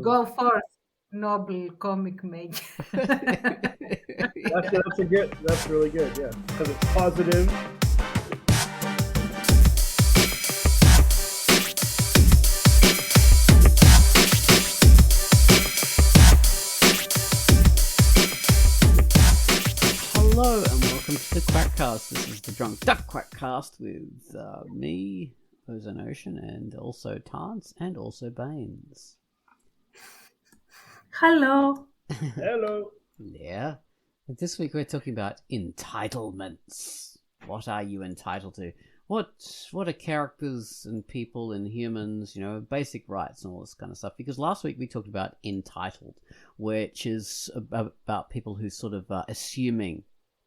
Go forth, noble comic maker. That's really good, yeah. Because it's positive. Hello and welcome to the Quackcast. This is the Drunkduck Quackcast with me, Ozone Ocean, and also Tance, and also Baines. Hello. Hello. Yeah. And this week we're talking about entitlements. What are you entitled to? What are characters and people and humans, basic rights and all this kind of stuff? Because last week we talked about entitled, which is about people who sort of assuming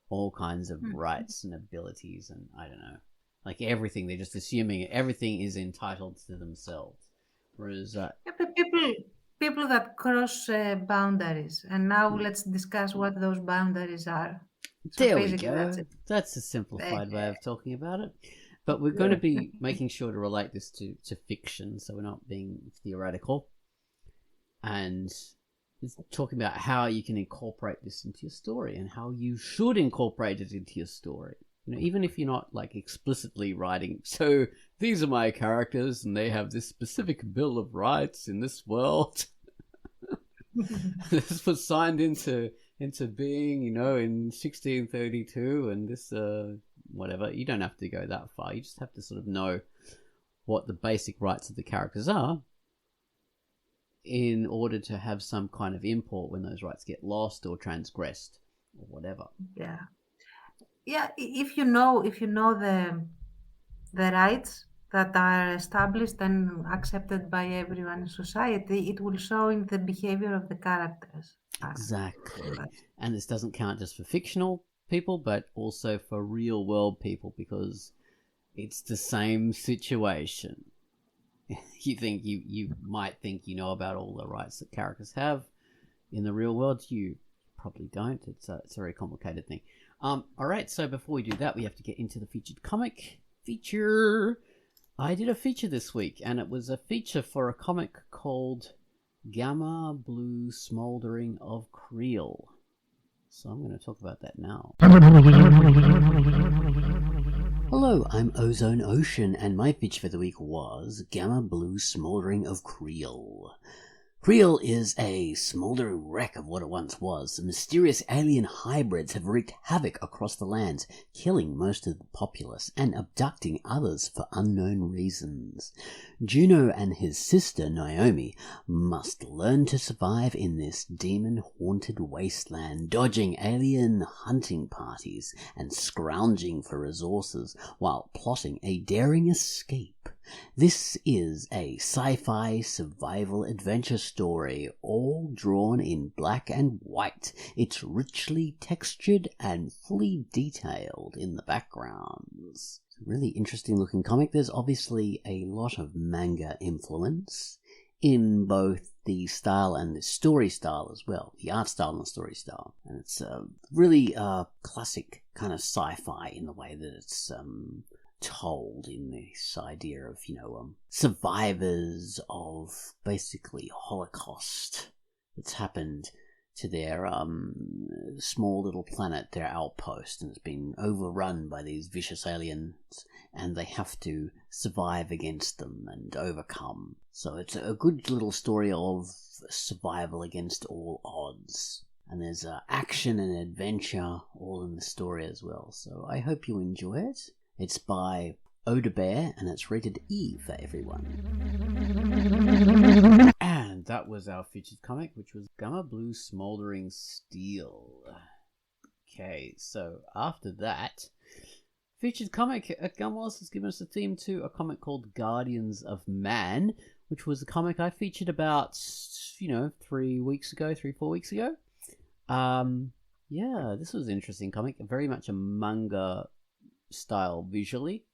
all kinds of rights and abilities, and I don't know, like everything. They're just assuming everything is entitled to themselves. Whereas people that cross boundaries, and now let's discuss what those boundaries are. So there we basically, go. that's That's a simplified way of talking about it. But we're going to be making sure to relate this to fiction, so we're not being theoretical. And it's talking about how you can incorporate this into your story and how you should incorporate it into your story. Even if you're not like explicitly writing, so these are my characters and they have this specific bill of rights in this world. This was signed into being, in 1632, and this whatever. You don't have to go that far. You just have to sort of know what the basic rights of the characters are in order to have some kind of import when those rights get lost or transgressed or whatever. Yeah. If you know the rights that are established and accepted by everyone in society, it will show in the behavior of the characters. Exactly. And this doesn't count just for fictional people, but also for real world people, because it's the same situation. You might think you know about all the rights that characters have in the real world. You probably don't. It's a very complicated thing. All right, so before we do that, we have to get into the featured comic feature. I did a feature this week, and it was a feature for a comic called Gamma Blue Smoldering of Creel. So I'm going to talk about that now. Hello, I'm Ozone Ocean, and my feature for the week was Gamma Blue Smoldering of Creel. Creel is a smouldering wreck of what it once was. Mysterious alien hybrids have wreaked havoc across the lands, killing most of the populace and abducting others for unknown reasons. Juno and his sister Naomi must learn to survive in this demon-haunted wasteland, dodging alien hunting parties and scrounging for resources while plotting a daring escape. This is a sci-fi survival adventure story, all drawn in black and white. It's richly textured and fully detailed in the backgrounds. It's a really interesting looking comic. There's obviously a lot of manga influence in both the style and the story style as well, the art style and the story style. And it's really classic kind of sci-fi in the way that it's told, in this idea of survivors of basically Holocaust that's happened to their small little planet, their outpost, and it's been overrun by these vicious aliens, and they have to survive against them and overcome. So it's a good little story of survival against all odds. And there's action and adventure all in the story as well. So I hope you enjoy it. It's by Oda Bear, and it's rated E for everyone. And that was our featured comic, which was Gamma Blue Smoldering Steel. Okay, so after that, featured comic, Gumwallis has given us a theme to a comic called Guardians of Man, which was a comic I featured about, 3-4 weeks ago. Yeah, this was an interesting comic, very much a manga style visually,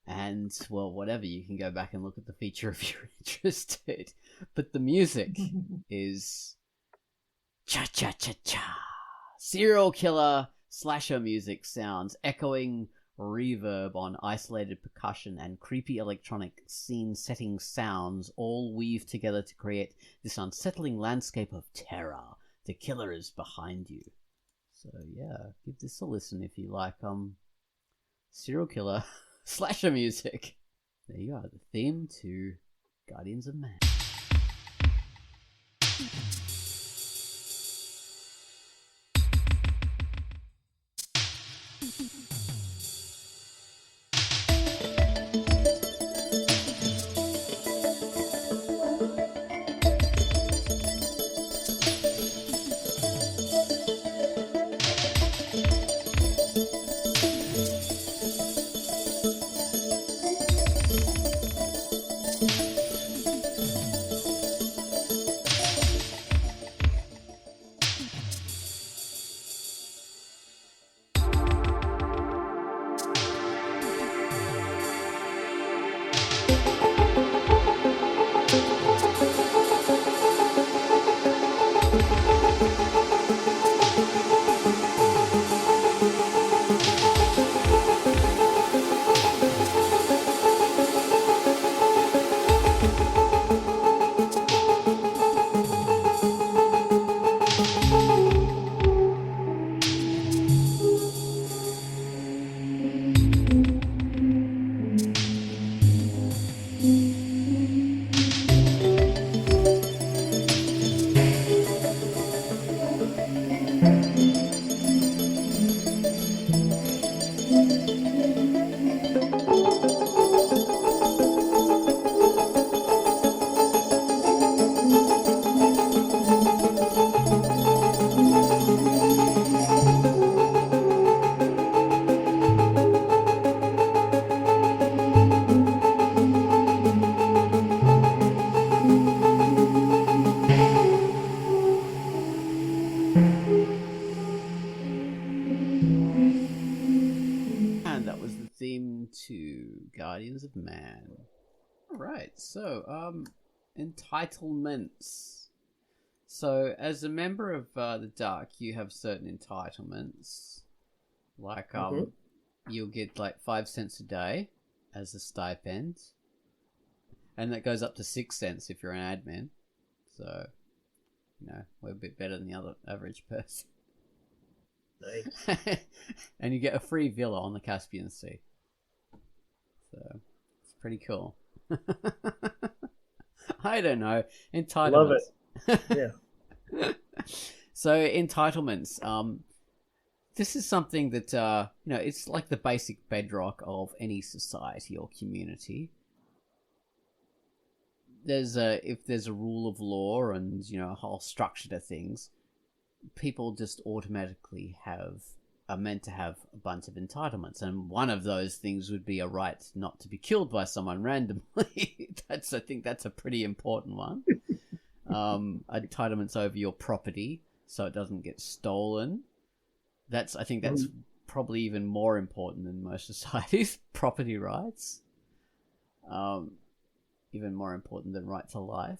and well, whatever, you can go back and look at the feature if you're interested, but the music is cha cha cha cha serial killer slasher music sounds echoing reverb on isolated percussion and creepy electronic scene-setting sounds all weave together to create this unsettling landscape of terror. The killer is behind you. So yeah, give this a listen if you like serial killer slasher music. There you are, the theme to Guardians of Man. Guardians of Man. Alright, so, entitlements. So, as a member of the Dark, you have certain entitlements. Like, you'll get like 5 cents a day as a stipend. And that goes up to 6 cents if you're an admin. So, we're a bit better than the other average person. Nice. And you get a free villa on the Caspian Sea. So, it's pretty cool. I don't know. Entitlements. Love it. Yeah. So, entitlements. This is something that, it's like the basic bedrock of any society or community. If there's a rule of law and, a whole structure to things, people just automatically are meant to have a bunch of entitlements, and one of those things would be a right not to be killed by someone randomly. I think that's a pretty important one. Entitlements over your property so it doesn't get stolen. I think that's probably even more important than most societies. Property rights. Even more important than right to life.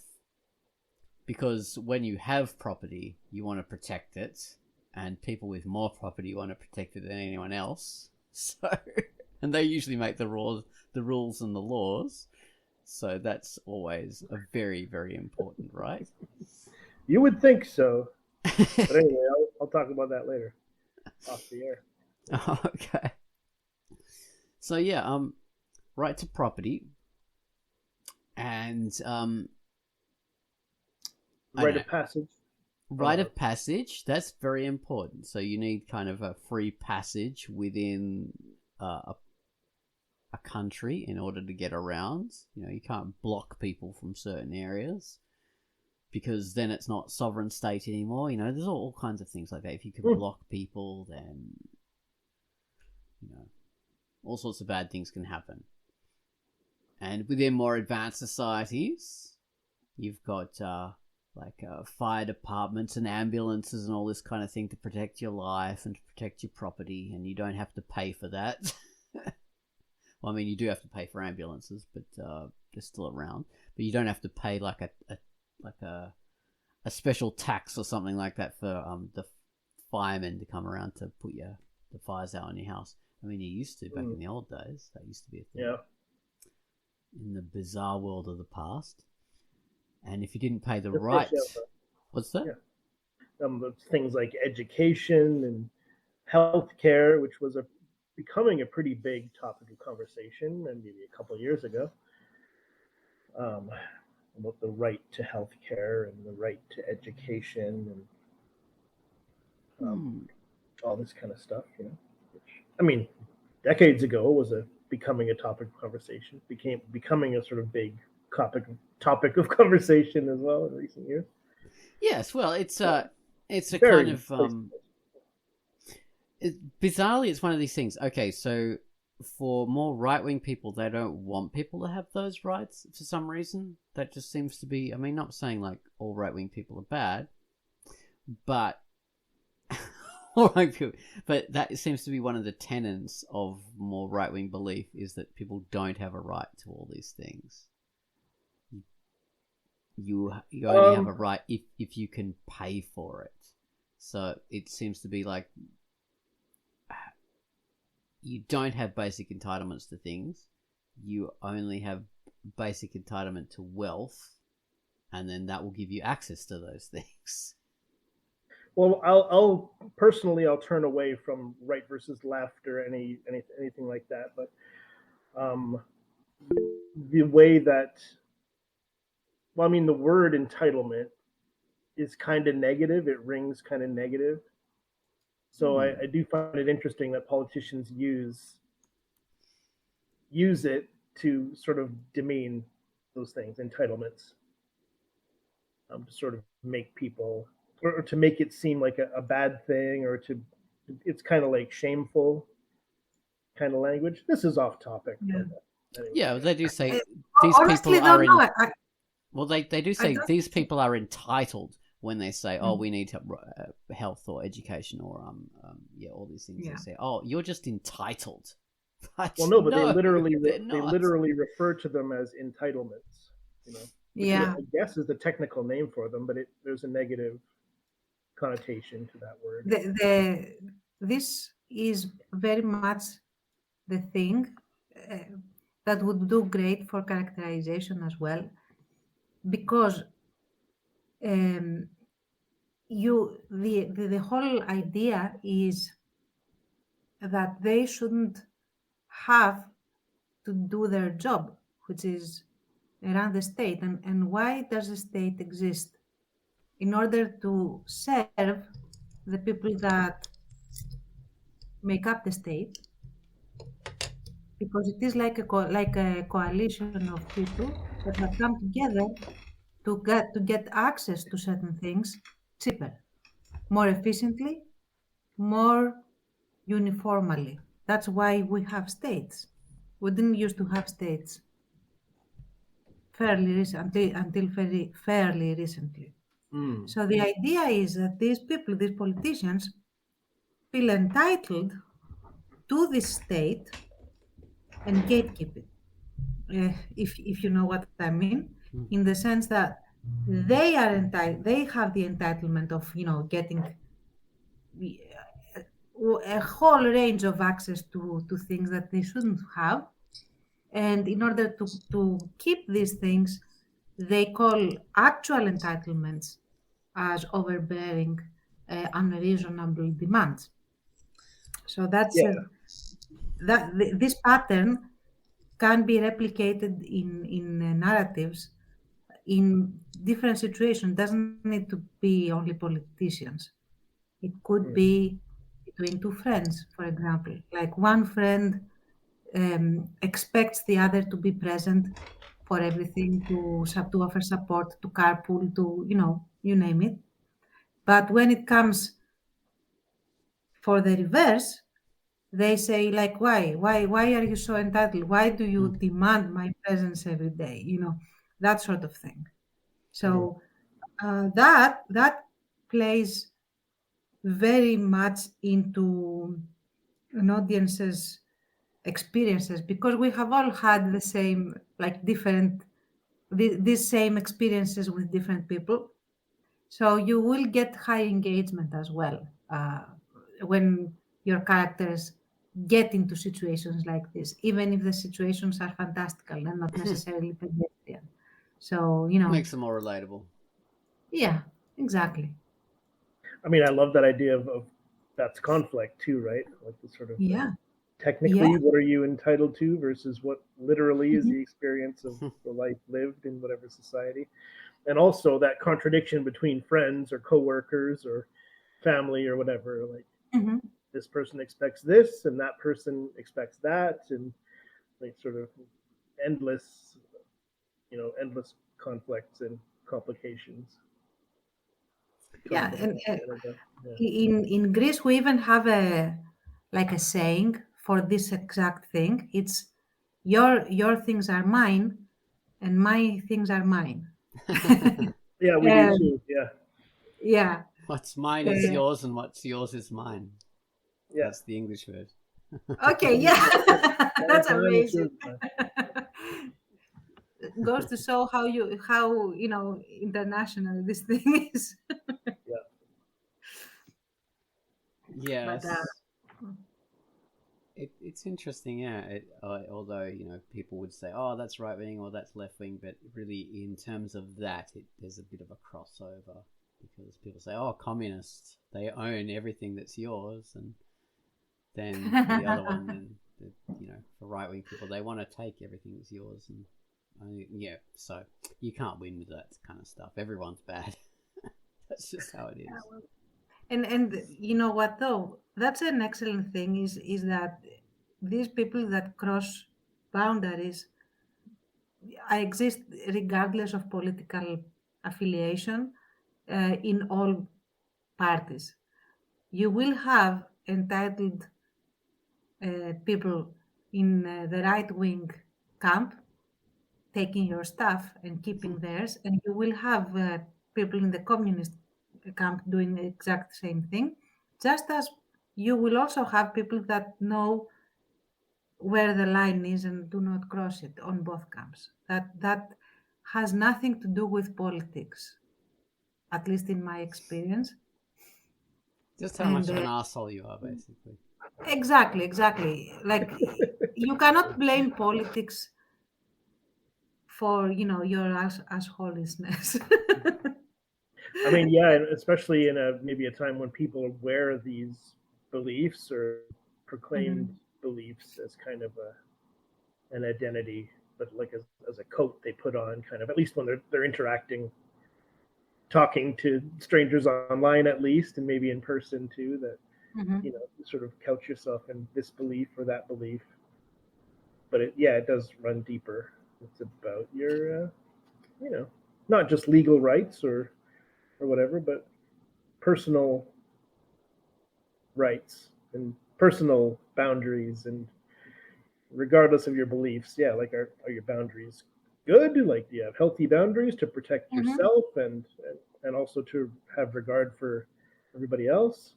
Because when you have property, you want to protect it. And people with more property want to protect it than anyone else. So, and they usually make the rules and the laws. So that's always a very, very important right. You would think so. But anyway, I'll talk about that later. Off the air. Okay. So yeah, right to property. And rite of passage. Rite of passage, that's very important. So you need kind of a free passage within a country in order to get around. You can't block people from certain areas because then it's not sovereign state anymore. There's all kinds of things like that. If you can block people, then, all sorts of bad things can happen. And within more advanced societies, you've got fire departments and ambulances and all this kind of thing to protect your life and to protect your property, and you don't have to pay for that. Well, I mean, you do have to pay for ambulances, but they're still around. But you don't have to pay like a special tax or something like that for the firemen to come around to put the fires out on your house. I mean, you used to back in the old days. That used to be a thing. Yeah. In the bizarre world of the past. And if you didn't pay the That's right... actually- What's that? Yeah. Things like education and healthcare, which was becoming a pretty big topic of conversation, and maybe a couple of years ago, about the right to healthcare and the right to education and all this kind of stuff. Which, I mean, decades ago was becoming a topic of conversation, becoming a sort of big topic of conversation as well in recent years. Yes, well, it's a Very kind of bizarrely, it's one of these things. Okay, so for more right-wing people, they don't want people to have those rights for some reason. That just seems to be... I mean, not saying like all right-wing people are bad, but all right people, but that seems to be one of the tenets of more right-wing belief, is that people don't have a right to all these things. You only have a right if you can pay for it. So it seems to be like you don't have basic entitlements to things. You only have basic entitlement to wealth, and then that will give you access to those things. Well, I'll personally, I'll turn away from right versus left or anything like that. But the way that, well, I mean, the word entitlement is kind of negative. It rings kind of negative. So I do find it interesting that politicians use it to sort of demean those things, entitlements, to sort of make people, or to make it seem like a bad thing, or it's kind of like shameful kind of language. This is off topic. Yeah. Anyway. Yeah, they do say these Honestly, people are don't know. Well, they do say these people are entitled when they say, "Oh, we need health or education or all these things." Yeah. They say, "Oh, you're just entitled." But Well, no, but no, they not. literally refer to them as entitlements. Yeah. I guess is the technical name for them, but there's a negative connotation to that word. This is very much the thing that would do great for characterization as well, because the whole idea is that they shouldn't have to do their job, which is run the state. And why does the state exist? In order to serve the people that make up the state, because it is like a coalition of people that have come together to get access to certain things cheaper, more efficiently, more uniformly. That's why we have states. We didn't used to have states until very fairly recently. So the idea is that these people, these politicians, feel entitled to this state and gatekeep it. If you know what I mean, in the sense that they are entitled, they have the entitlement of getting a whole range of access to things that they shouldn't have, and in order to keep these things, they call actual entitlements as overbearing, unreasonable demands. So that's this pattern can be replicated in narratives in different situations. Doesn't need to be only politicians. It could be between two friends, for example. Like one friend expects the other to be present for everything, to offer support, to carpool, to you name it. But when it comes for the reverse, they say like, why are you so entitled? Why do you demand my presence every day? That sort of thing. So that plays very much into an audience's experiences, because we have all had the same, like different, these same experiences with different people. So you will get high engagement as well when your characters get into situations like this, even if the situations are fantastical and not necessarily pedestrian. So, Makes them more relatable. yeah, exactly. I mean, I love that idea of that's conflict too, right? Like the sort of Yeah, yeah. technically, what are you entitled to versus what literally is Mhm. the experience of the life lived in whatever society, and also that contradiction between friends or coworkers or family or whatever. Like Mhm. this person expects this and that person expects that, and like sort of endless, endless conflicts and complications. Yeah, and Canada. Yeah. in Greece we even have a saying for this exact thing. It's your things are mine, and my things are mine. Yeah, we do Um, too. Yeah, yeah. What's mine is Uh, yours, and what's yours is mine. yeah. That's the English version. okay. Yeah. Mine's That's mine, it's yours, amazing. mine. Goes to show how international this thing is. Yeah. But Yes. It's interesting, yeah. Although people would say, "Oh, that's right wing" or "That's left wing," but really, in terms of that, there's a bit of a crossover because people say, "Oh, communists, they own everything that's yours," and then for the other one, then for right wing people, they want to take everything that's yours, and yeah, so you can't win with that kind of stuff. Everyone's bad. That's just how it is. and you know what though? That's an excellent thing is that these people that cross boundaries exist regardless of political affiliation in all parties. You will have entitled people in the right wing camp taking your stuff and keeping theirs, and you will have people in the communist camp doing the exact same thing, just as you will also have people that know where the line is and do not cross it on both camps. That has nothing to do with politics, at least in my experience. Just how And much of an asshole you are, basically. exactly. Like you cannot blame politics for your assholishness. I mean, yeah, and especially in maybe a time when people wear these beliefs or proclaimed Mhm. beliefs as kind of an identity, but like as a coat they put on, kind of at least when they're interacting, talking to strangers online at least, and maybe in person too. That Mhm. sort of couch yourself in this belief or that belief, but it does run deeper. It's about your not just legal rights or whatever, but personal rights and personal boundaries, and regardless of your beliefs, yeah, like are your boundaries good? Like, do you have healthy boundaries to protect Mhm. yourself and also to have regard for everybody else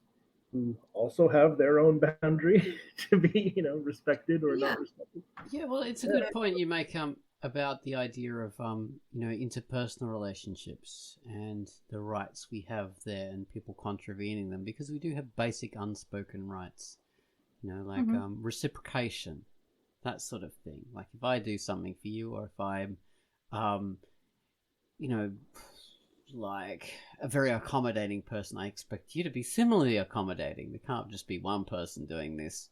who also have their own boundary to be respected or Yeah. not respected. Yeah, well, it's a Yeah. good point you make about the idea of interpersonal relationships and the rights we have there and people contravening them, because we do have basic unspoken rights, like Mhm. reciprocation, that sort of thing. Like if I do something for you, or if I'm um you know like a very accommodating person, I expect you to be similarly accommodating. There can't just be one person doing this,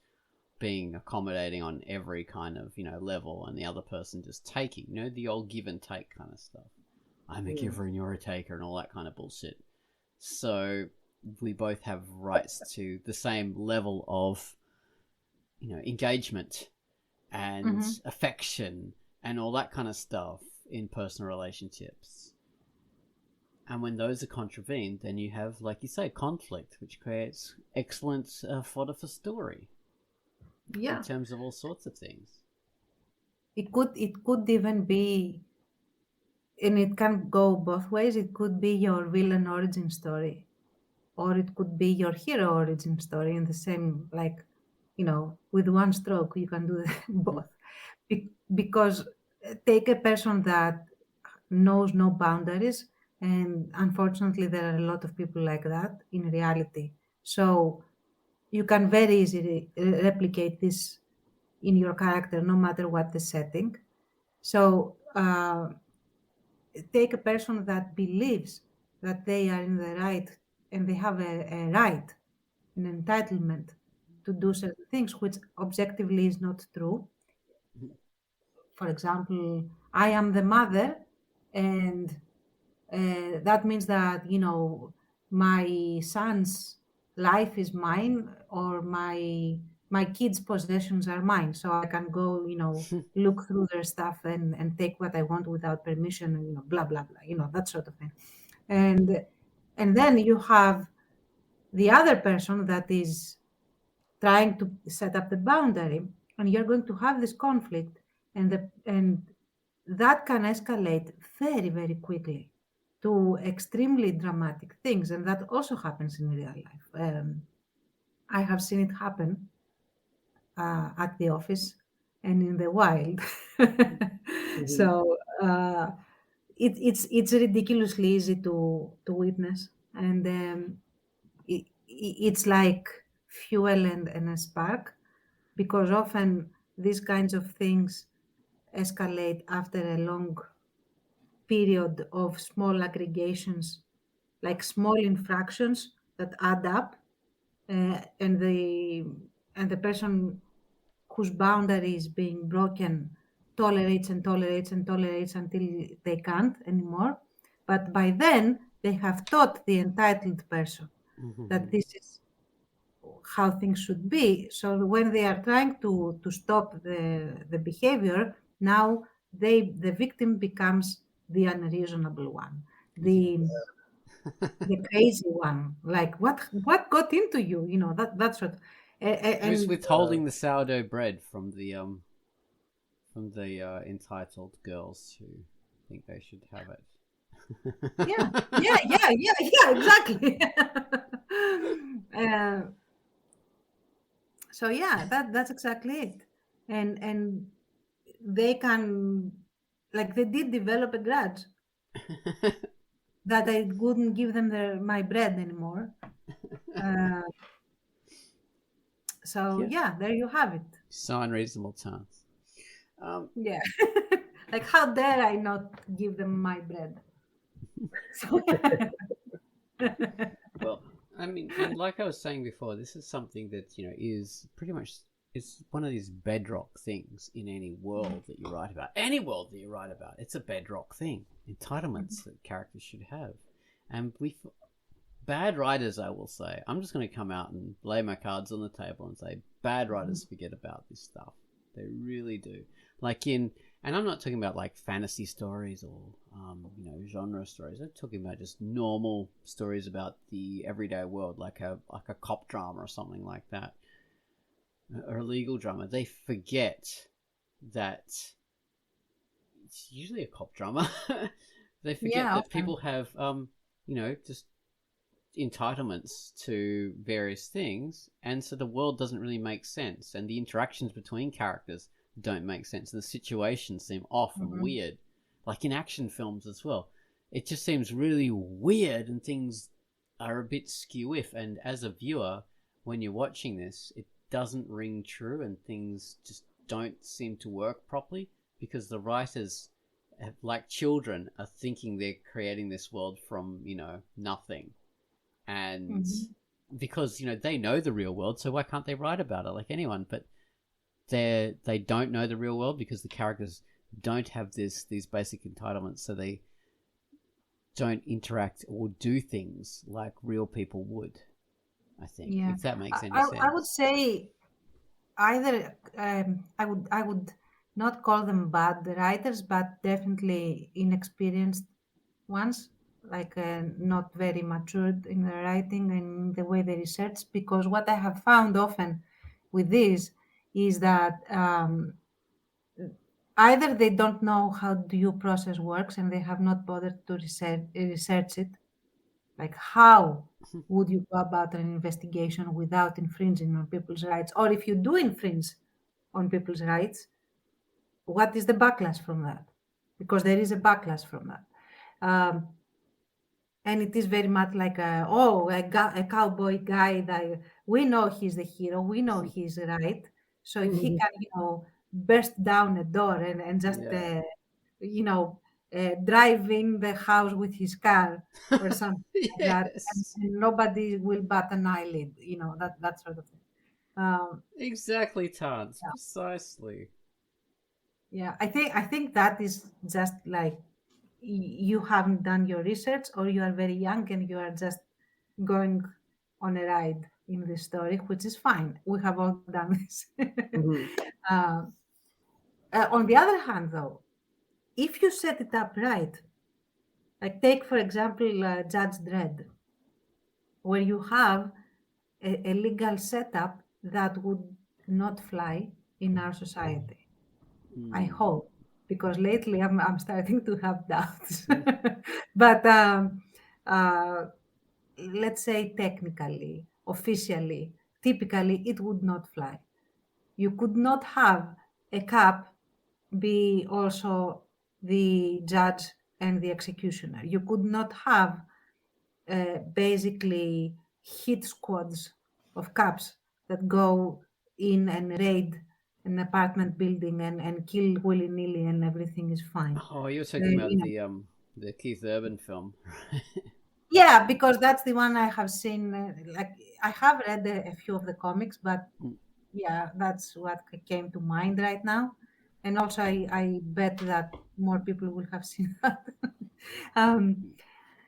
being accommodating on every kind of level, and the other person just taking, the old give and take kind of stuff. I'm a Mm. giver and you're a taker and all that kind of bullshit. So we both have rights to the same level of engagement and Mhm. affection and all that kind of stuff in personal relationships. And when those are contravened, then you have, like you say, conflict, which creates excellent fodder for story in Yeah. terms of all sorts of things. It could even be, and it can go both ways. It could be your villain origin story, or it could be your hero origin story in the same, like, with one stroke you can do both. Because take a person that knows no boundaries, and unfortunately there are a lot of people like that in reality. So you can very easily replicate this in your character, no matter what the setting. So take a person that believes that they are in the right and they have a right, an entitlement to do certain things, which objectively is not true. For example, I am the mother, and that means that, my son's life is mine, or my kids' possessions are mine. So I can go, look through their stuff and take what I want without permission, and, blah, blah, blah, that sort of thing. And then you have the other person that is trying to set up the boundary, and you're going to have this conflict, and that can escalate very, very quickly to extremely dramatic things, and that also happens in real life. I have seen it happen at the office and in the wild. So it's ridiculously easy to witness, and it's like fuel and a spark, because often these kinds of things escalate after a long period of small aggregations, like small infractions that add up, and the person whose boundary is being broken tolerates and tolerates and tolerates until they can't anymore. But by then, they have taught the entitled person that this is how things should be. So when they are trying to stop the behavior, now the victim becomes the unreasonable one, the crazy one. Like, what got into you? That's what. Who's And withholding the sourdough bread from the entitled girls who think they should have it? yeah, exactly. uh, so yeah, that's exactly it. And they can, like, they did develop a grudge that I wouldn't give them my bread anymore. Uh, so yeah, there you have it. So unreasonable terms. Yeah. Like, how dare I not give them my bread? So, Well, I mean, and like I was saying before, this is something that is pretty much, it's one of these bedrock things in any world that you write about. Any world that you write about, it's a bedrock thing. Entitlements that characters should have, and bad writers, I will say, I'm just going to come out and lay my cards on the table and say, bad writers forget about this stuff. They really do. And I'm not talking about like fantasy stories or genre stories. I'm talking about just normal stories about the everyday world, like a cop drama or something like that, or a legal drama. They forget that it's usually a cop drama. They forget that people have just entitlements to various things, and so the world doesn't really make sense, and the interactions between characters don't make sense, and the situations seem off and weird, like in action films as well. It just seems really weird, and things are a bit skew-iff, and as a viewer, when you're watching this, it doesn't ring true, and things just don't seem to work properly, because the writers, like children, are thinking they're creating this world from nothing. And because they know the real world, so why can't they write about it like anyone? But they don't know the real world because the characters don't have these basic entitlements, so they don't interact or do things like real people would, I think. Yeah. If that makes any sense. I would say either I would not call them bad writers, but definitely inexperienced ones, like not very matured in their writing and the way they research. Because what I have found often with this is that either they don't know how due process works and they have not bothered to research it, like how would you go about an investigation without infringing on people's rights, or if you do infringe on people's rights, what is the backlash from that? Because there is a backlash from that. and it is very much like a cowboy guy that we know he's the hero, we know he's right, so he Mhm. can burst down a door and just Yeah. you know drive in the house with his car or something like that, Yes. and nobody will bat an eyelid, that sort of thing. um, Exactly, Tans. Precisely. yeah, I think that is just like you haven't done your research, or you are very young and you are just going on a ride in this story, which is fine. We have all done this. Mhm. uh, on the other hand, though, if you set it up right, like take for example Judge Dredd, where you have a legal setup that would not fly in our society. I Hmm. hope, because lately I'm starting to have doubts. Mhm. But uh, let's say technically, officially, typically, it would not fly. You could not have a cop be also the judge and the executioner. You could not have basically hit squads of cops that go in and raid an apartment building and kill willy nilly and everything is fine. Oh, you're Uh, talking you about know, the Keith Urban film. yeah, because that's the one I have seen. Like I have read a few of the comics, but yeah, that's what came to mind right now. And also, I bet that more people will have seen that. um,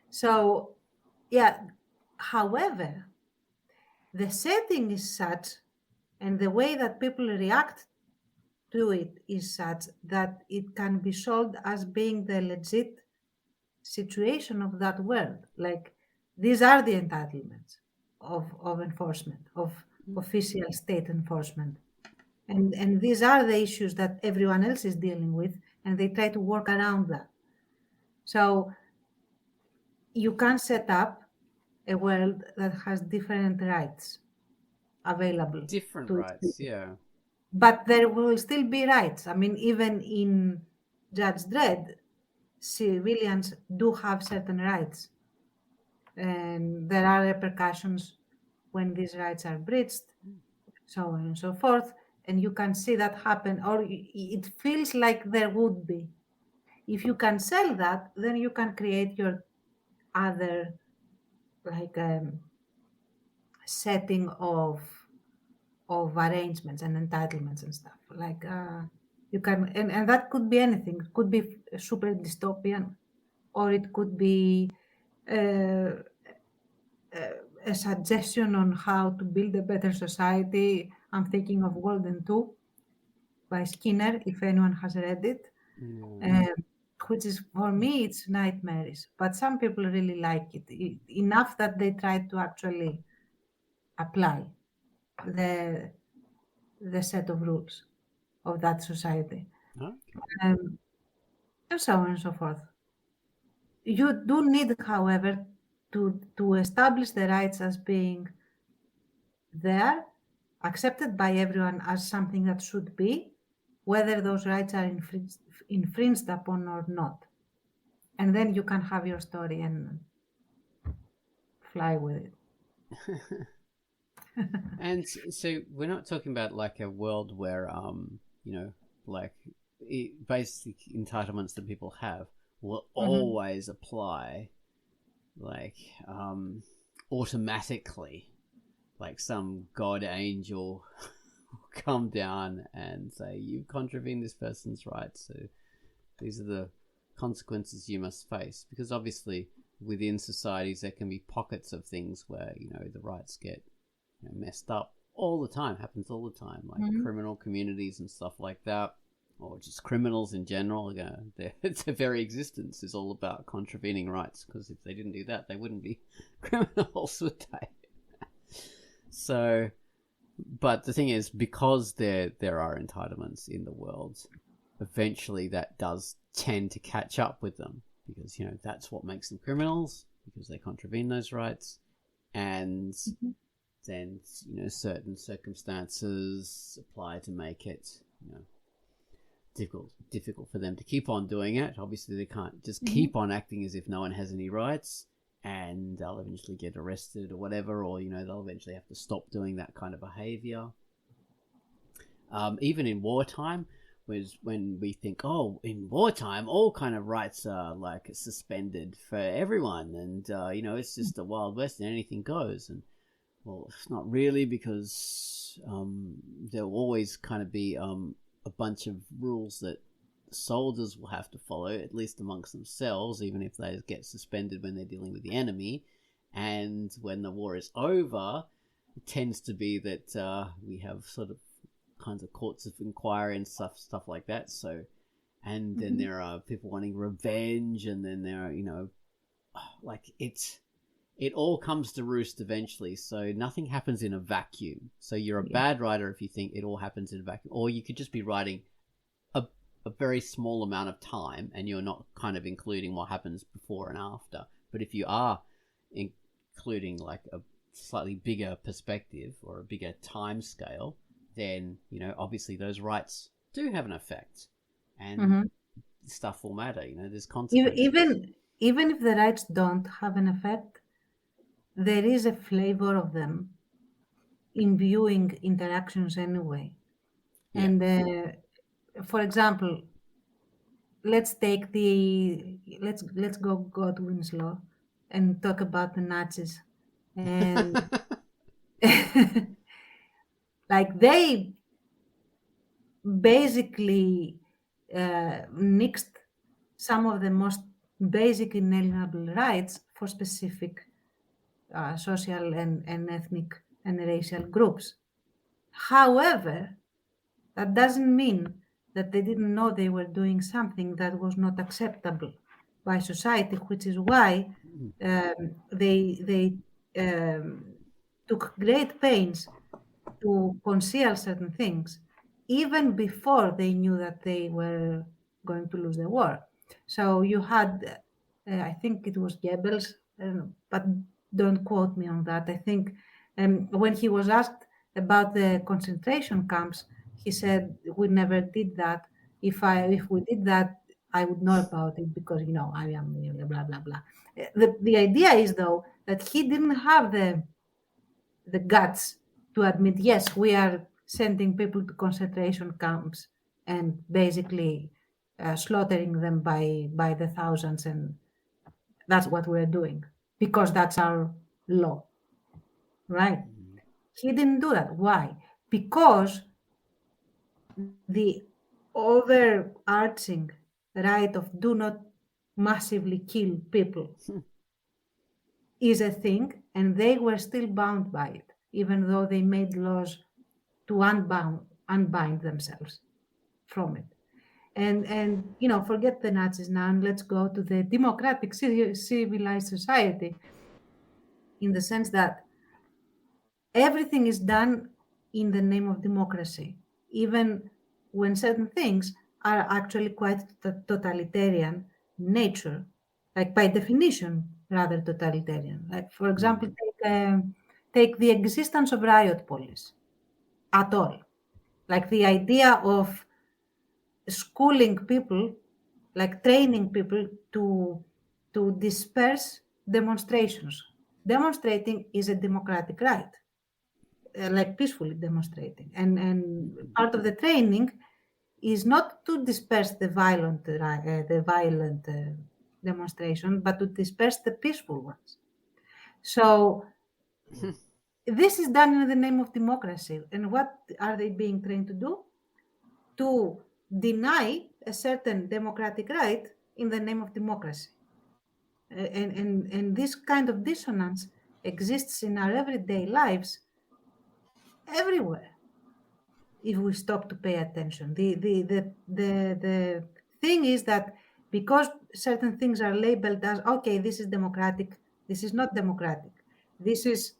so, yeah. However, the setting is such, and the way that people react to it is such that it can be sold as being the legit situation of that world. Like these are the entitlements of enforcement, of official state enforcement. And these are the issues that everyone else is dealing with, and they try to work around that. So you can set up a world that has different rights available Different to its rights, people. yeah. But there will still be rights. I mean, even in Judge Dredd, civilians do have certain rights, and there are repercussions when these rights are breached, so on and so forth. And you can see that happen, or it feels like there would be. If you can sell that, then you can create your other like setting of arrangements and entitlements and stuff. Like you can, and that could be anything. It could be super dystopian, or it could be uh, a suggestion on how to build a better society. I'm thinking of Golden 2 by Skinner, if anyone has read it, Yeah. um, which is, for me, it's nightmarish. But some people really like it enough that they try to actually apply the the set of rules of that society, Okay. um, and so on and so forth. You do need, however, to establish the rights as being there, accepted by everyone as something that should be, whether those rights are infringed upon or not. And then you can have your story and fly with it. And so we're not talking about like a world where like basic entitlements that people have will Mhm. always apply like automatically, like some god angel will come down and say you've contravened this person's rights, so these are the consequences you must face. Because obviously within societies there can be pockets of things where the rights get messed up all the time. Happens all the time, like Mhm. criminal communities and stuff like that, or just criminals in general. Their very existence is all about contravening rights, because if they didn't do that, they wouldn't be criminals, would they? So, but the thing is, because there are entitlements in the world, eventually that does tend to catch up with them, because that's what makes them criminals, because they contravene those rights. And then certain circumstances apply to make it difficult for them to keep on doing it. Obviously they can't just keep on acting as if no one has any rights, and they'll eventually get arrested or whatever, or they'll eventually have to stop doing that kind of behavior. Even in wartime, was when we think, oh, in wartime, all kind of rights are like suspended for everyone, and it's just the Wild West and anything goes. And well, it's not really, because there'll always kind of be a bunch of rules that soldiers will have to follow, at least amongst themselves, even if they get suspended when they're dealing with the enemy. And when the war is over, it tends to be that we have sort of kinds of courts of inquiry and stuff like that. So, and then there are people wanting revenge, and then there are like it all comes to roost eventually. So nothing happens in a vacuum. So you're a bad writer if you think it all happens in a vacuum, or you could just be writing a very small amount of time and you're not kind of including what happens before and after. But if you are including like a slightly bigger perspective or a bigger time scale, then obviously those rights do have an effect, and stuff will matter. There's consequences. Even if the rights don't have an effect, there is a flavor of them in viewing interactions anyway. Yeah. And for example, let's go Godwin's law and talk about the Nazis. And like they basically nixed some of the most basic inalienable rights for specific social and ethnic and racial groups. However, that doesn't mean that they didn't know they were doing something that was not acceptable by society, which is why they took great pains to conceal certain things, even before they knew that they were going to lose the war. So you had, I think it was Goebbels, but don't quote me on that. I think when he was asked about the concentration camps, he said, "We never did that. If we did that, I would know about it because I am blah blah blah." The idea is though that he didn't have the guts to admit, yes, we are sending people to concentration camps and basically slaughtering them by the thousands, and that's what we're doing because that's our law, right? He didn't do that. Why? Because the overarching right of do not massively kill people is a thing, and they were still bound by it, even though they made laws to unbind themselves from it. And forget the Nazis now, and let's go to the democratic civilized society, in the sense that everything is done in the name of democracy, even when certain things are actually quite totalitarian in nature, like by definition, rather totalitarian. Like, for example, take the existence of riot police at all. Like the idea of schooling people, like training people to disperse demonstrations. Demonstrating is a democratic right, like peacefully demonstrating, and part of the training is not to disperse the violent demonstration, but to disperse the peaceful ones. So this is done in the name of democracy. And what are they being trained to do? To deny a certain democratic right in the name of democracy. And this kind of dissonance exists in our everyday lives everywhere if we stop to pay attention. The thing is that because certain things are labeled as, okay, this is democratic, this is not democratic, this is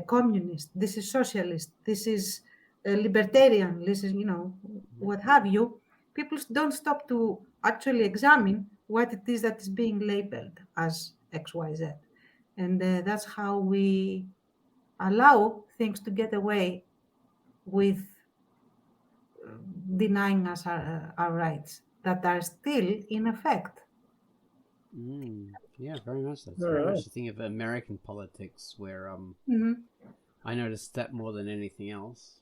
communist, this is socialist, this is libertarian, this is, what have you, people don't stop to actually examine what it is that is being labeled as XYZ. And that's how we allow things to get away with denying us our rights that are still in effect. Yeah, very much. That's All very right. much the thing of American politics, where Mhm. I noticed that more than anything else.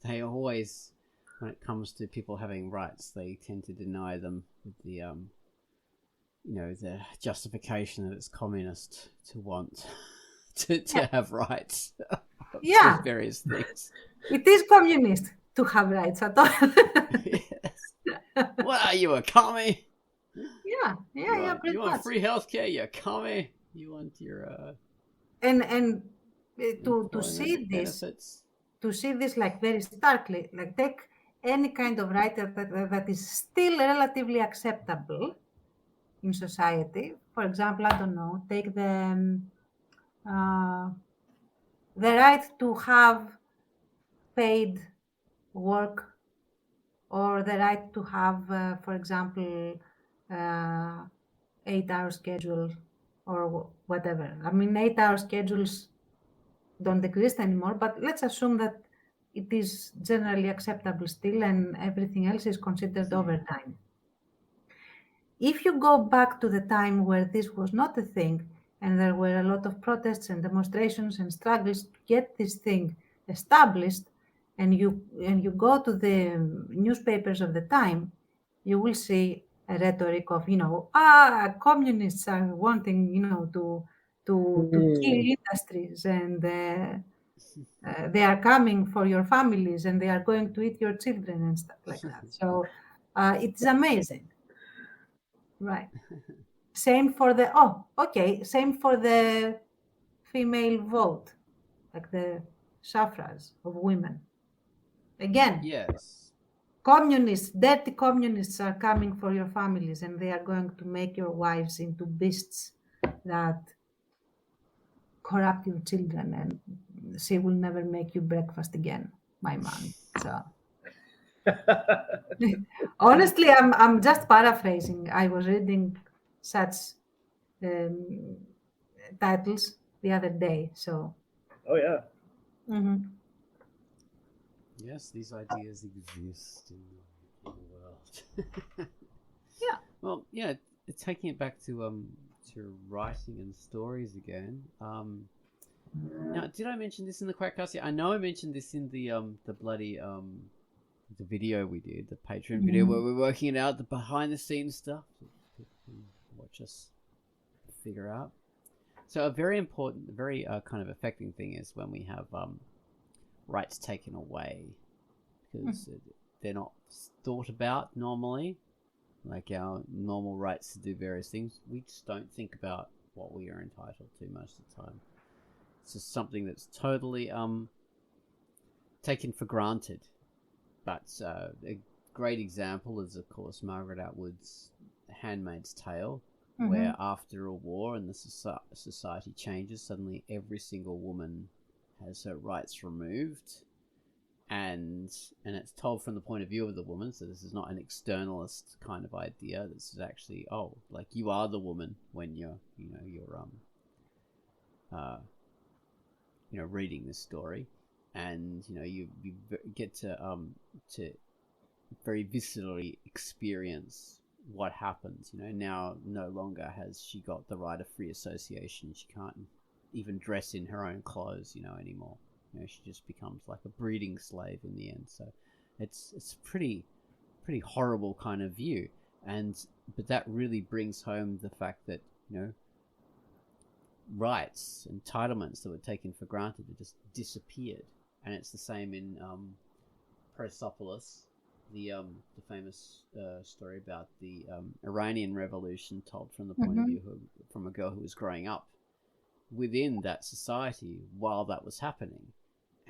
They always, when it comes to people having rights, they tend to deny them with the the justification that it's communist to want to have rights Yeah, to various things. it is communist to have rights at all. Yes. What are you, a commie? Yeah, yeah, pretty You want much. free healthcare? You commie? You want your And to employment benefits? see this like very starkly, like take any kind of right that is still relatively acceptable in society. For example, I don't know, take uh, the right to have paid work, or the right to have, for example, uh, 8-hour schedule or whatever. I mean, 8-hour schedules don't exist anymore, but let's assume that it is generally acceptable still and everything else is considered overtime. If you go back to the time where this was not a thing and there were a lot of protests and demonstrations and struggles to get this thing established, and you go to the newspapers of the time, you will see a rhetoric of, communists are wanting, to kill Mm. industries, and they are coming for your families and they are going to eat your children and stuff like that. So it's amazing, right? Same for the female vote, like the suffrage of women. Again, Yes. communists, dirty communists are coming for your families and they are going to make your wives into beasts that corrupt your children, and she will never make you breakfast again, my man. So honestly, I'm just paraphrasing. I was reading such um, titles the other day. So Oh yeah. mhm. Yes, these ideas exist in the world. Yeah. Well, yeah, taking it back to writing and stories again. Now, did I mention this in the Quackcast? Yeah, I know I mentioned this in the bloody the video we did, the Patreon video where we're working it out, the behind the scenes stuff that people can watch us figure out. So a very important, very kind of affecting thing is when we have rights taken away, because they're not thought about normally, like our normal rights to do various things. We just don't think about what we are entitled to most of the time. It's just something that's totally taken for granted. But a great example is, of course, Margaret Atwood's Handmaid's Tale, where after a war and the society changes, suddenly every single woman has her rights removed, and it's told from the point of view of the woman. So this is not an externalist kind of idea. This is actually, like you are the woman when you're reading this story, and you get to very viscerally experience what happens. Now no longer has she got the right of free association. She can't even dress in her own clothes, anymore. She just becomes like a breeding slave in the end. So it's pretty horrible kind of view. But that really brings home the fact that, rights, entitlements that were taken for granted have just disappeared. And it's the same in Persepolis, the famous story about the Iranian Revolution, told from the point of view from a girl who was growing up within that society while that was happening,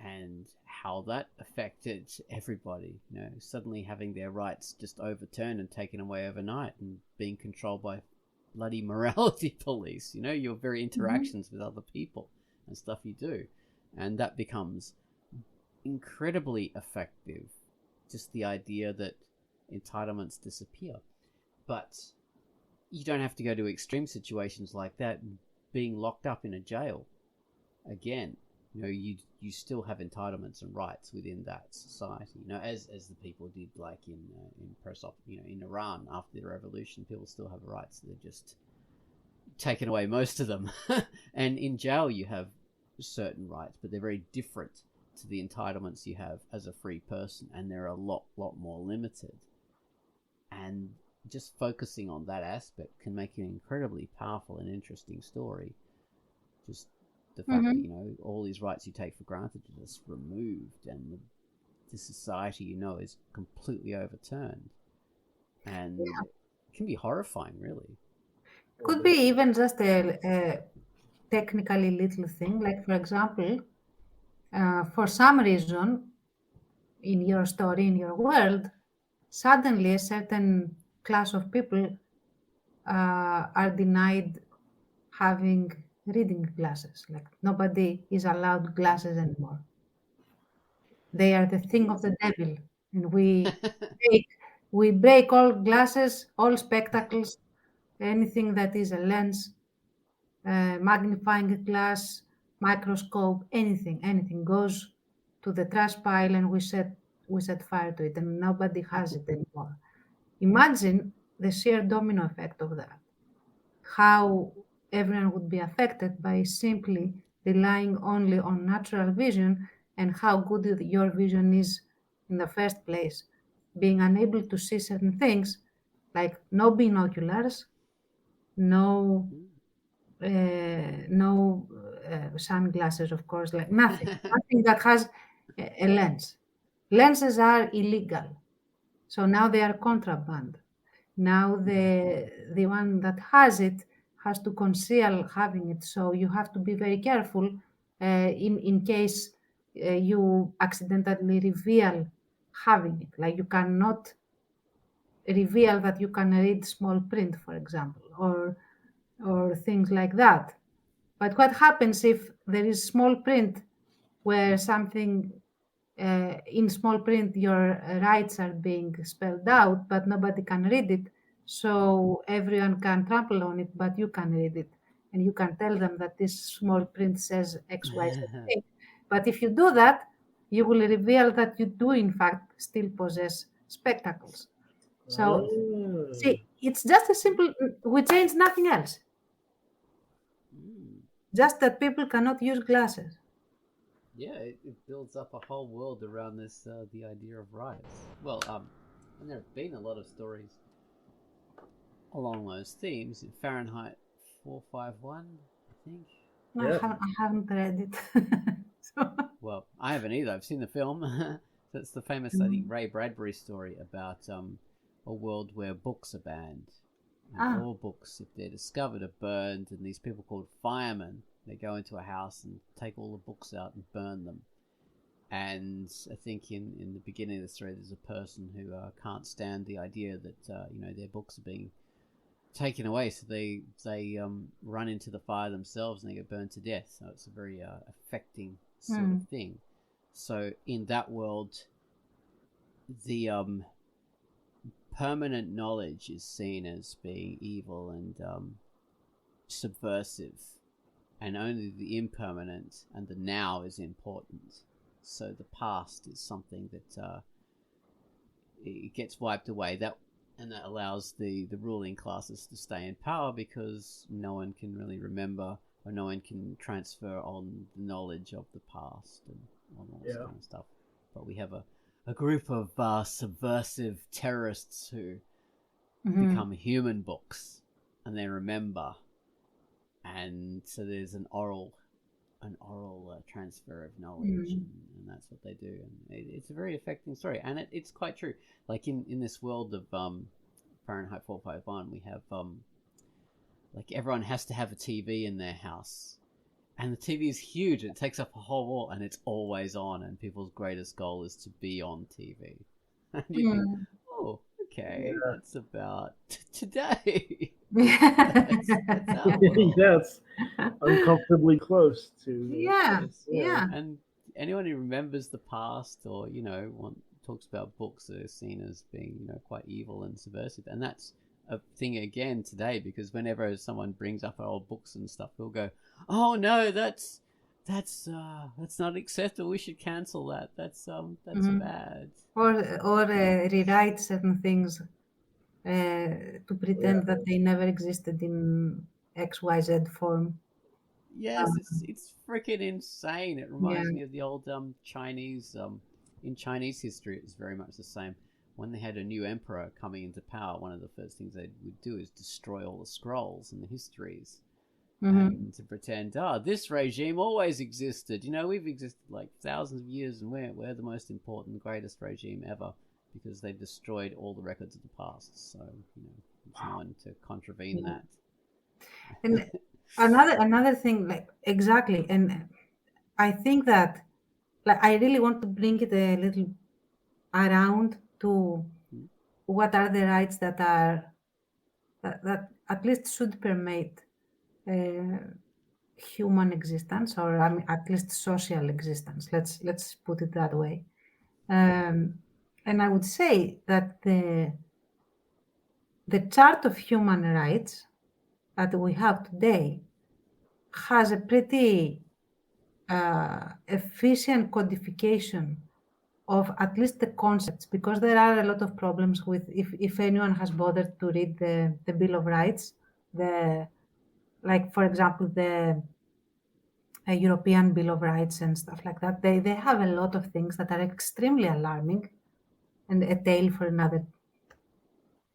and how that affected everybody. Suddenly having their rights just overturned and taken away overnight, and being controlled by bloody morality police. Your very interactions with other people and stuff you do, and that becomes incredibly effective. Just the idea that entitlements disappear. But you don't have to go to extreme situations like that, being locked up in a jail. Again, you still have entitlements and rights within that society. As the people did, like in in Iran after the revolution, people still have rights. They're just taken away most of them. And in jail you have certain rights, but they're very different to the entitlements you have as a free person, and they're a lot more limited. And just focusing on that aspect can make an incredibly powerful and interesting story. Just the fact that, you know, all these rights you take for granted are just removed, and the society, you know, is completely overturned. And it can be horrifying, really. Could be even just a technically little thing, like, for example, for some reason in your story, in your world, suddenly a certain class of people are denied having reading glasses. Like, nobody is allowed glasses anymore. They are the thing of the devil, and we break all glasses, all spectacles, anything that is a lens, magnifying glass, microscope, anything goes to the trash pile, and we set fire to it, and nobody has it anymore. Imagine the sheer domino effect of that. How everyone would be affected by simply relying only on natural vision, and how good your vision is in the first place. Being unable to see certain things, like no binoculars, no sunglasses, of course, like nothing that has a lens. Lenses are illegal, so now they are contraband. Now the one that has it has to conceal having it, so you have to be very careful in case you accidentally reveal having it. Like, you cannot reveal that you can read small print, for example, or things like that. But what happens if there is small print where something in small print your rights are being spelled out, but nobody can read it, so everyone can trample on it, but you can read it, and you can tell them that this small print says X, Y, Z thing. But if you do that, you will reveal that you do in fact still possess spectacles. So see, it's just a simple. We change nothing else. Just that people cannot use glasses. Yeah, it builds up a whole world around this, the idea of rights. Well, and there have been a lot of stories along those themes in Fahrenheit 451, I think. Yeah. I haven't read it. So, Well, I haven't either. I've seen the film. That's the famous, I think, Ray Bradbury story about a world where books are banned. And all books, if they're discovered, are burned, and these people called firemen, they go into a house and take all the books out and burn them. And I think in the beginning of the story, there's a person who can't stand the idea that you know, their books are being taken away, so they run into the fire themselves and they get burned to death. So it's a very affecting sort of thing. So in that world, the permanent knowledge is seen as being evil and subversive, and only the impermanent and the now is important. So the past is something that it gets wiped away. That allows the ruling classes to stay in power, because no one can really remember, or no one can transfer on the knowledge of the past and all this kind of stuff. But we have a group of subversive terrorists who become human books, and they remember, and so there's an oral transfer of knowledge, and that's what they do, and it's a very affecting story, and it's quite true. Like in this world of Fahrenheit 451, we have like everyone has to have a TV in their house, and the TV is huge. It takes up a whole wall, and it's always on, and people's greatest goal is to be on TV. And you think, oh, okay, that's about today. That's our world. Yes, uncomfortably close to. Yeah. And anyone who remembers the past, or you know, talks about books that are seen as being, you know, quite evil and subversive, and that's a thing again today, because whenever someone brings up old books and stuff, we'll go, "Oh no, that's not acceptable. We should cancel that. That's bad." Or rewrite certain things to pretend that they never existed in XYZ form. Yes, it's freaking insane. It Yeah. reminds me of the old Chinese. In Chinese history, it was very much the same. When they had a new emperor coming into power, one of the first things they would do is destroy all the scrolls and the histories, Mm-hmm. and to pretend, this regime always existed. We've existed like thousands of years, and we're the most important, greatest regime ever because they destroyed all the records of the past. So there's no one to contravene Yeah. that. And another thing, like exactly, and I think that like I really want to bring it a little around to what are the rights that at least should permeate uh, human existence, or I mean, at least social existence. Let's put it that way. And I would say that the chart of human rights that we have today has a pretty efficient codification of at least the concepts, because there are a lot of problems with if anyone has bothered to read the Bill of Rights, the like for example the European Bill of Rights and stuff like that. They have a lot of things that are extremely alarming, and a tale for another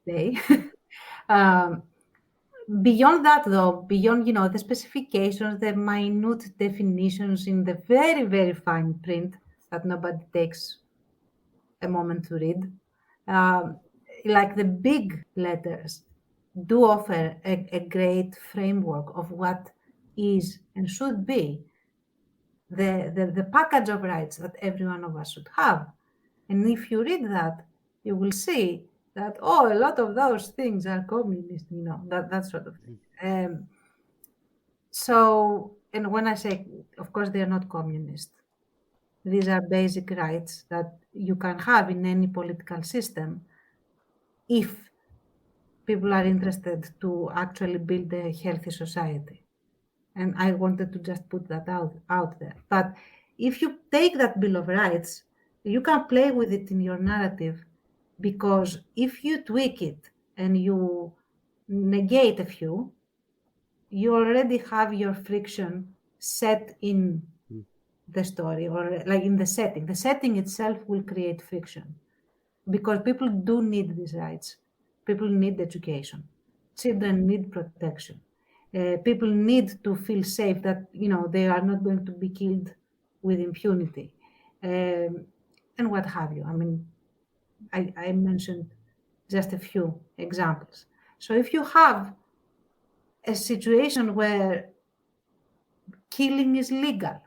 day. um, Beyond that, though, beyond the specifications, the minute definitions in the very, very fine print that nobody takes a moment to read, um, like the big letters, do offer a great framework of what is and should be the package of rights that every one of us should have. And if you read that, you will see that, a lot of those things are communist, that sort of thing. And when I say, of course, they are not communist. These are basic rights that you can have in any political system if people are interested to actually build a healthy society. And I wanted to just put that out there. But if you take that Bill of Rights, you can play with it in your narrative, because if you tweak it and you negate a few, you already have your friction set in the story, or like in the setting. The setting itself will create friction because people do need these rights. People need education. Children need protection. People need to feel safe that they are not going to be killed with impunity, and what have you. I mean, I mentioned just a few examples. So if you have a situation where killing is legal,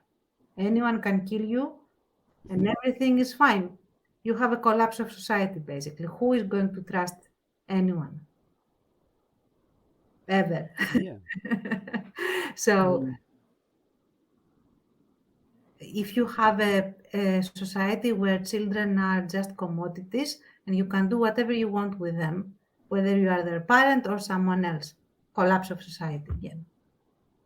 anyone can kill you, and everything is fine, you have a collapse of society, basically. Who is going to trust anyone? Ever. Yeah. So if you have a society where children are just commodities and you can do whatever you want with them, whether you are their parent or someone else, collapse of society again.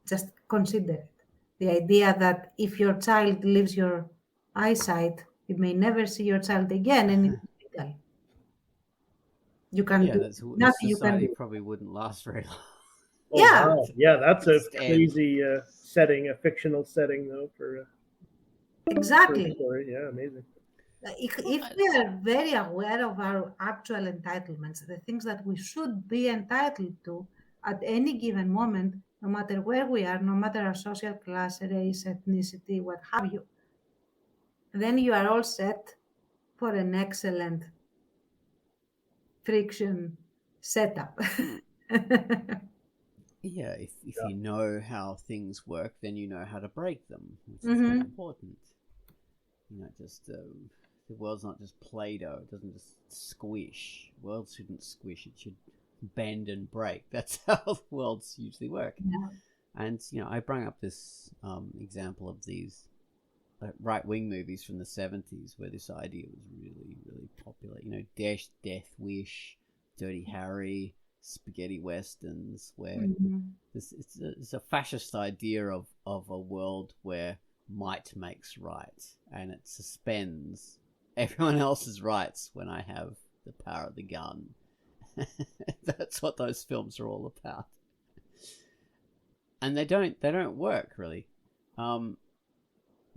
Just consider it. The idea that if your child leaves your eyesight, you may never see your child again, and it's illegal. You can do This nothing. You can society do. probably wouldn't last very long. Oh Yeah, wow, yeah, that's a Just end. crazy setting, a fictional setting though for a exactly. story. Yeah, amazing. If we are very aware of our actual entitlements, the things that we should be entitled to at any given moment, no matter where we are, no matter our social class, race, ethnicity, what have you, then you are all set for an excellent friction setup. Yeah, if you know how things work, then you know how to break them, which is very Mm-hmm. important. The world's not just Play-Doh. It doesn't just squish. World shouldn't squish. It should bend and break. That's how worlds usually work. Yeah. And I bring up this example of these right-wing movies from the 70s where this idea was really, really popular. Dash, Death Wish, Dirty Harry, spaghetti westerns, where Mm-hmm. it's a fascist idea of a world where might makes right, and it suspends everyone else's rights when I have the power of the gun. That's what those films are all about. and they don't work really,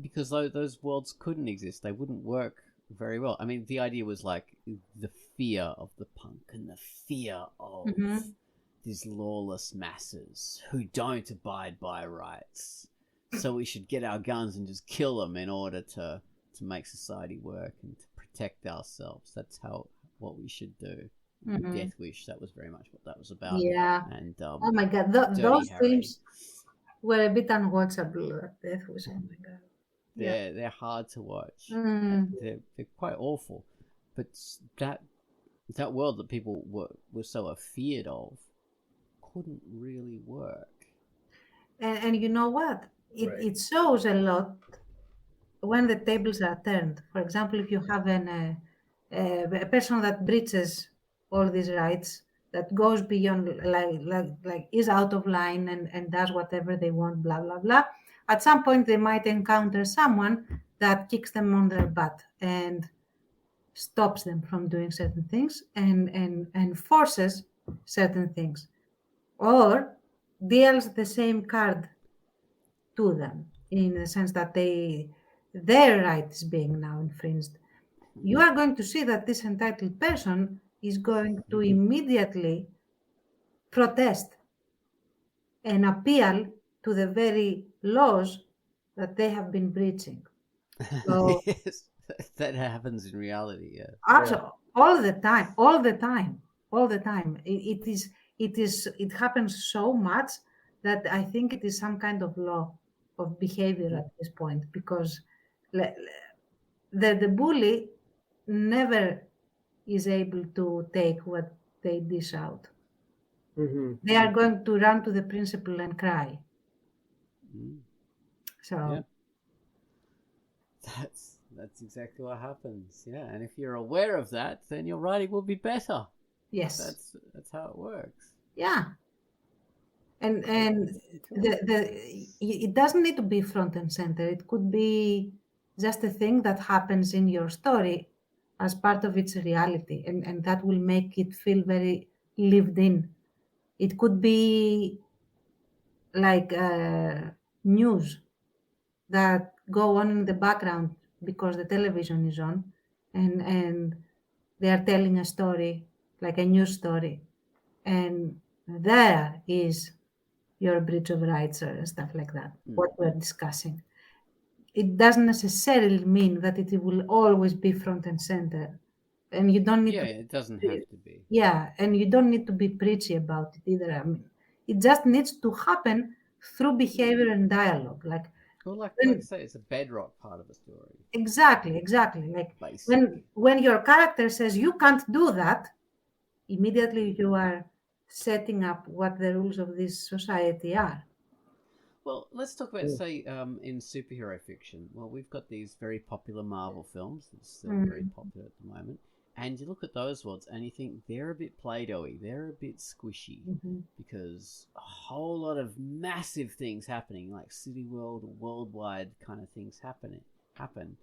because those worlds couldn't exist. They wouldn't work very well. I mean, the idea was like the fear of the punk and the fear of these lawless masses who don't abide by rights. So we should get our guns and just kill them in order to make society work and to protect ourselves. That's what we should do. Death Wish, that was very much what that was about. Yeah. And oh my God, those films were a bit unwatchable. Death Wish, oh my God. They're hard to watch. They're quite awful. But that world that people were so afeared of couldn't really work. And you know what? It shows a lot when the tables are turned. For example, if you have a person that breaches all these rights, that goes beyond, like is out of line and does whatever they want, blah, blah, blah. At some point, they might encounter someone that kicks them on their butt and stops them from doing certain things and forces certain things, or deals the same card to them in the sense that their right is being now infringed. You are going to see that this entitled person is going to immediately protest and appeal to the very laws that they have been breaching. So, yes, that happens in reality. Yeah, absolutely, all the time. It happens so much that I think it is some kind of law of behavior at this point, because the bully never is able to take what they dish out. They are going to run to the principal and cry. So that's exactly what happens. Yeah, and if you're aware of that, then your writing will be better. yes, that's how it works. Yeah. And it doesn't need to be front and center. It could be just a thing that happens in your story as part of its reality, and that will make it feel very lived in. It could be like news that go on in the background because the television is on, and they are telling a story, like a news story, and there is your breach of rights or stuff like that, what we're discussing. It doesn't necessarily mean that it will always be front and center. And you don't need to... it doesn't have to be. Yeah, and you don't need to be preachy about it either. I mean, it just needs to happen through behavior and dialogue. Like I say, it's a bedrock part of the story. Exactly. Like basically, when your character says you can't do that, immediately you are setting up what the rules of this society are. Well, let's talk about, say, in superhero fiction. Well, we've got these very popular Marvel films that's still very popular at the moment. And you look at those worlds and you think they're a bit Play-Doh-y, they're a bit squishy, because a whole lot of massive things happening, like city world, worldwide kind of things happen.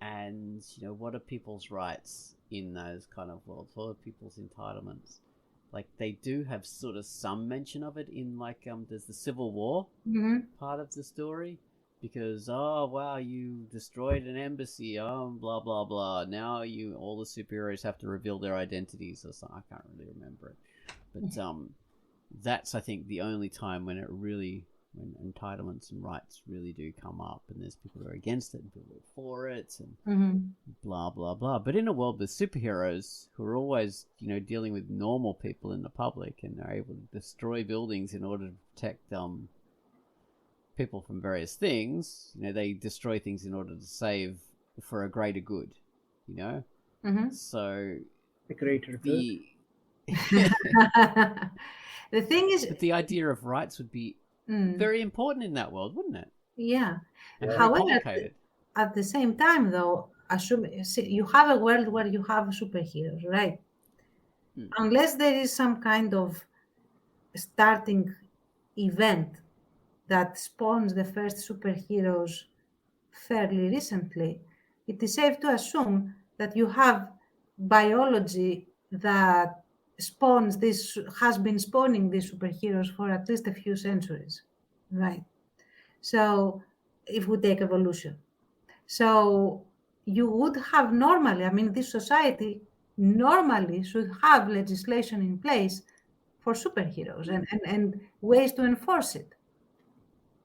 And, what are people's rights in those kind of worlds? What are people's entitlements? Like, they do have sort of some mention of it in, like, there's the Civil War part of the story. Because, oh, wow, you destroyed an embassy, blah, blah, blah. Now all the superheroes have to reveal their identities or something. I can't really remember it. But that's, I think, the only time when when entitlements and rights really do come up. And there's people who are against it and people who are for it and blah, blah, blah. But in a world with superheroes who are always, dealing with normal people in the public and are able to destroy buildings in order to protect people from various things, they destroy things in order to save for a greater good, So the greater good. The thing is, but the idea of rights would be very important in that world, wouldn't it? Yeah. However, at the same time, though, you have a world where you have superheroes, right? Unless there is some kind of starting event that spawns the first superheroes fairly recently, it is safe to assume that you have biology that has been spawning these superheroes for at least a few centuries. Right. So if we take evolution, so you would have normally, I mean, this society normally should have legislation in place for superheroes and ways to enforce it.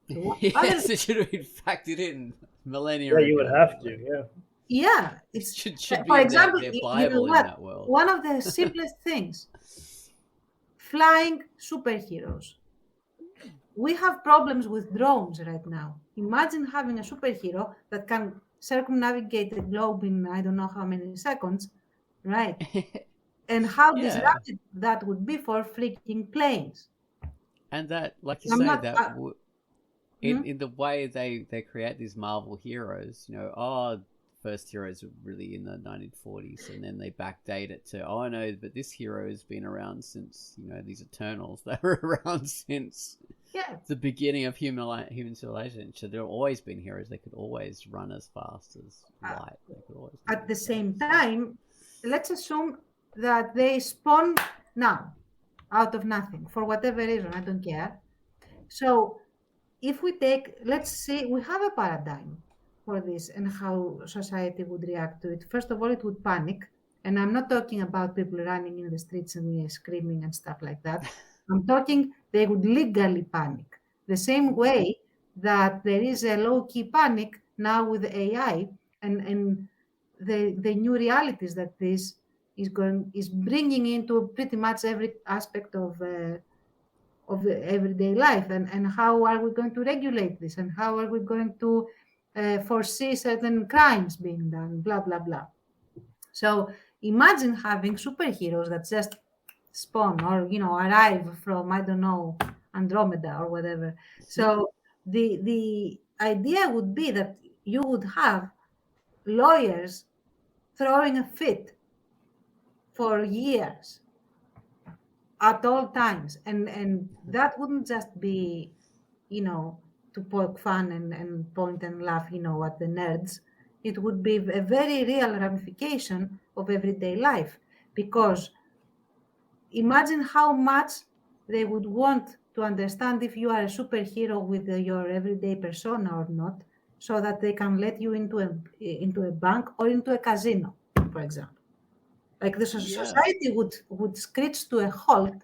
Yes, it should have been factored in millennia Yeah, you would ago. have to. Yeah. Yeah, It it's should be for in example, their you know Bible in what? that world. One of the simplest things, flying superheroes. We have problems with drones right now. Imagine having a superhero that can circumnavigate the globe in I don't know how many seconds, right? And how Yeah. disruptive that would be for freaking planes. And that, like you I'm say, not. that in the way they create these Marvel heroes, you know, first heroes were really in the 1940s, and then they backdate it to, oh no, but this hero has been around since, you know, these Eternals. They were around since the beginning of human civilization. So they've always been heroes. They could always run as fast as light. They could always at the same time, let's assume that they spawn now out of nothing for whatever reason. I don't care. So if we take, let's see, we have a paradigm for this and how society would react to it. First of all, it would panic. And I'm not talking about people running in the streets and screaming and stuff like that. I'm talking they would legally panic. The same way that there is a low-key panic now with AI and the new realities that this is bringing into pretty much every aspect of the everyday life, and how are we going to regulate this, and how are we going to foresee certain crimes being done, blah blah blah. So imagine having superheroes that just spawn or arrive from I don't know Andromeda or whatever. So the idea would be that you would have lawyers throwing a fit for years at all times, and that wouldn't just be to poke fun and point and laugh at the nerds. It would be a very real ramification of everyday life, because imagine how much they would want to understand if you are a superhero with your everyday persona or not, so that they can let you into a bank or into a casino, for example. Like the society would screech to a halt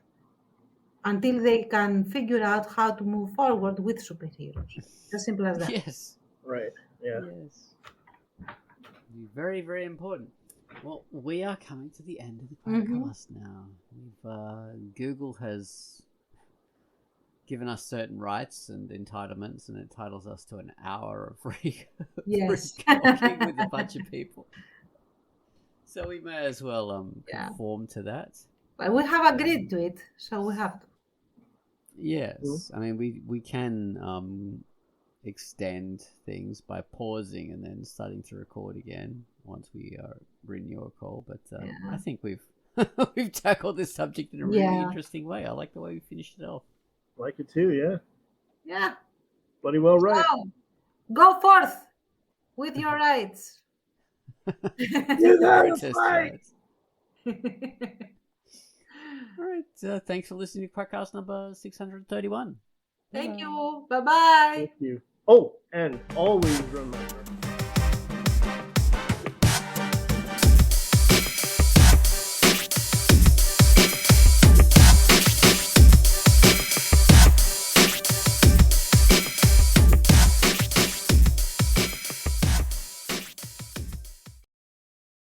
until they can figure out how to move forward with superheroes. As simple as that. Yes. Right. Yeah. Yes. Very, very important. Well, we are coming to the end of the podcast now. Google has given us certain rights and entitlements, and entitles us to an hour of free talking with a bunch of people. So we may as well conform to that. But we have agreed to it, so we have to. Yes, I mean we can extend things by pausing and then starting to record again once we renew a call. But I think we've we've tackled this subject in a really interesting way. I like the way we finished it off. Like it too, yeah. Yeah. Bloody well right. So, go forth with your rights. You gotta fight. All right. Thanks for listening to Quackcast number 631. Thank you. Bye-bye. Thank you. Oh, and always remember,